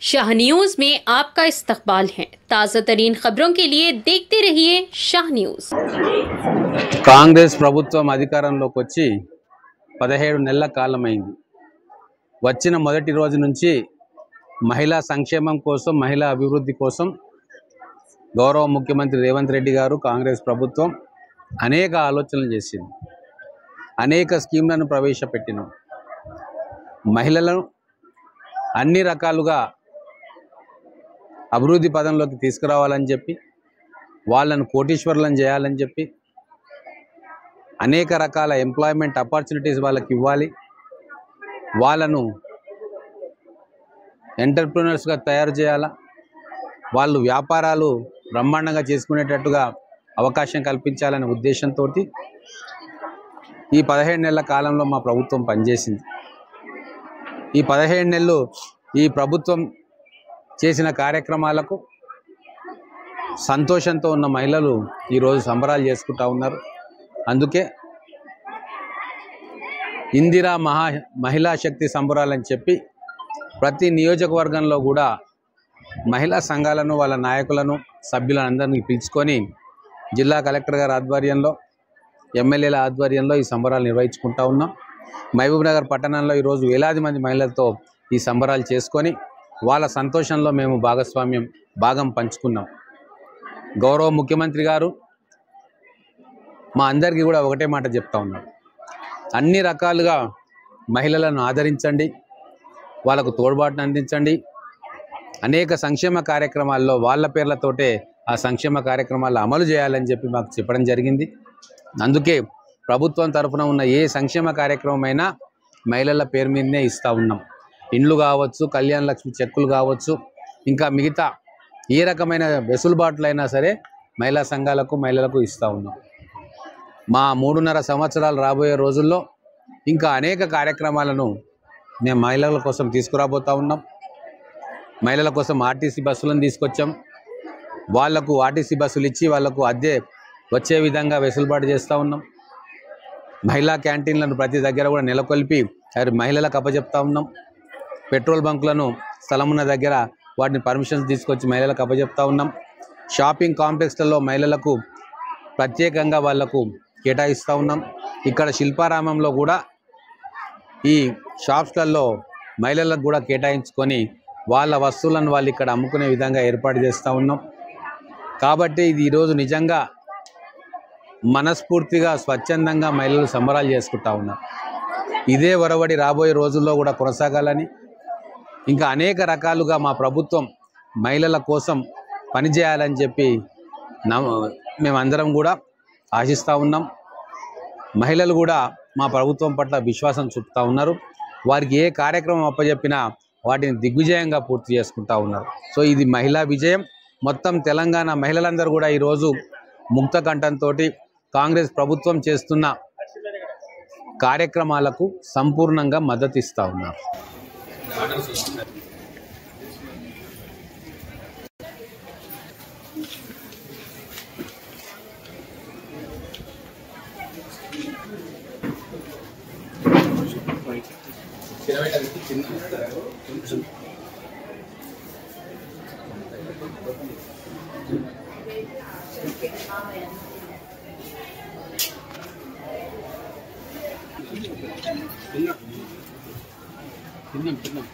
Shah news में आपका इस्तकबाल है। ताज़ा तरीन खबरों के लिए देखते रहिए शाह न्यूज। కాంగ్రెస్ ప్రభుత్వం అధికారంలోకి వచ్చి 17 నెలల కాలమైంది. వచ్చిన మొదటి రోజు నుంచి మహిళా సంక్షేమం కోసం, మహిళా అభివృద్ధి కోసం గౌరవ ముఖ్యమంత్రి రేవంత్ రెడ్డి గారు, కాంగ్రెస్ ప్రభుత్వం అనేక ఆలోచనలు చేసింది. అనేక స్కీమ్లను ప్రవేశపెట్టినాం. మహిళలను అన్ని రకాలుగా అభివృద్ధి పదంలోకి తీసుకురావాలని చెప్పి, వాళ్ళను కోటీశ్వరులను చేయాలని చెప్పి, అనేక రకాల ఎంప్లాయ్మెంట్ ఆపర్చునిటీస్ వాళ్ళకి ఇవ్వాలి, వాళ్ళను ఎంటర్‌ప్రెన్యూర్స్‌గా తయారు చేయాలా, వాళ్ళు వ్యాపారాలు బ్రహ్మాండంగా చేసుకునేటట్టుగా అవకాశం కల్పించాలనే ఉద్దేశంతో ఈ 17 నెలల కాలంలో మా ప్రభుత్వం పనిచేసింది. ఈ 17 నెలలు ఈ ప్రభుత్వం చేసిన కార్యక్రమాలకు సంతోషంతో ఉన్న మహిళలు ఈరోజు సంబరాలు చేసుకుంటా ఉన్నారు. అందుకే ఇందిరా మహిళా శక్తి సంబరాలని చెప్పి ప్రతి నియోజకవర్గంలో కూడా మహిళా సంఘాలను, వాళ్ళ నాయకులను, సభ్యులను అందరినీ పిలుచుకొని జిల్లా కలెక్టర్ గారి ఆధ్వర్యంలో, ఎమ్మెల్యేల ఆధ్వర్యంలో ఈ సంబరాలు నిర్వహించుకుంటా ఉన్నాం. మహబూబ్నగర్ పట్టణంలో ఈరోజు వేలాది మంది మహిళలతో ఈ సంబరాలు చేసుకొని వాళ్ళ సంతోషంలో మేము భాగం పంచుకున్నాం. గౌరవ ముఖ్యమంత్రి గారు మా అందరికీ కూడా ఒకటే మాట చెప్తా ఉన్నారు: అన్ని రకాలుగా మహిళలను ఆదరించండి, వాళ్ళకు తోడ్పాటును అందించండి. అనేక సంక్షేమ కార్యక్రమాల్లో వాళ్ళ పేర్లతోటే ఆ సంక్షేమ కార్యక్రమాలు అమలు చేయాలని చెప్పి మాకు చెప్పడం జరిగింది. అందుకే ప్రభుత్వం తరఫున ఉన్న ఏ సంక్షేమ కార్యక్రమమైనా మహిళల పేరు మీదనే ఇస్తూ ఉన్నాం. ఇండ్లు కావచ్చు, కళ్యాణ లక్ష్మి చెక్కులు కావచ్చు, ఇంకా మిగతా ఏ రకమైన వెసులుబాట్లైనా సరే మహిళా సంఘాలకు, మహిళలకు ఇస్తూ ఉన్నాం. మా 3.5 సంవత్సరాలు రాబోయే రోజుల్లో ఇంకా అనేక కార్యక్రమాలను మేము మహిళల కోసం తీసుకురాబోతూ ఉన్నాం. మహిళల కోసం ఆర్టీసీ బస్సులను తీసుకొచ్చాం. వాళ్లకు ఆర్టీసీ బస్సులు ఇచ్చి వాళ్లకు అద్దె వచ్చే విధంగా వెసులుబాటు చేస్తూ ఉన్నాం. మహిళా క్యాంటీన్లను ప్రతి దగ్గర కూడా నెలకొల్పి మహిళలకు అప్పచెప్తా ఉన్నాం. పెట్రోల్ బంకులను స్థలమున్న దగ్గర వాటిని పర్మిషన్స్ తీసుకొచ్చి మహిళలకు అప్పచెప్తా ఉన్నాం. షాపింగ్ కాంప్లెక్స్లలో మహిళలకు ప్రత్యేకంగా వాళ్లకు కేటాయిస్తూ ఉన్నాం. ఇక్కడ శిల్పారామంలో కూడా ఈ షాప్స్లలో మహిళలకు కూడా కేటాయించుకొని వాళ్ళ వస్తువులను వాళ్ళు ఇక్కడ అమ్ముకునే విధంగా ఏర్పాటు చేస్తూ ఉన్నాం. కాబట్టి ఇది ఈరోజు నిజంగా మనస్ఫూర్తిగా, స్వచ్ఛందంగా మహిళలు సంబరాలు చేసుకుంటూ ఉన్నారు. ఇదే ఒరవడి రాబోయే రోజుల్లో కూడా కొనసాగాలని, ఇంకా అనేక రకాలుగా మా ప్రభుత్వం మహిళల కోసం పనిచేయాలని చెప్పి మేమందరం కూడా ఆశిస్తూ ఉన్నాం. మహిళలు కూడా మా ప్రభుత్వం పట్ల విశ్వాసం చూపుతూ ఉన్నారు. వారికి ఏ కార్యక్రమం అప్పచెప్పినా వాటిని దిగ్విజయంగా పూర్తి చేసుకుంటూ ఉన్నారు. సో ఇది మహిళా విజయం. మొత్తం తెలంగాణ మహిళలందరూ కూడా ఈరోజు ముక్త కంఠంతో కాంగ్రెస్ ప్రభుత్వం చేస్తున్న కార్యక్రమాలకు సంపూర్ణంగా మద్దతు ఇస్తూ ఉన్నారు. తిన్నాం.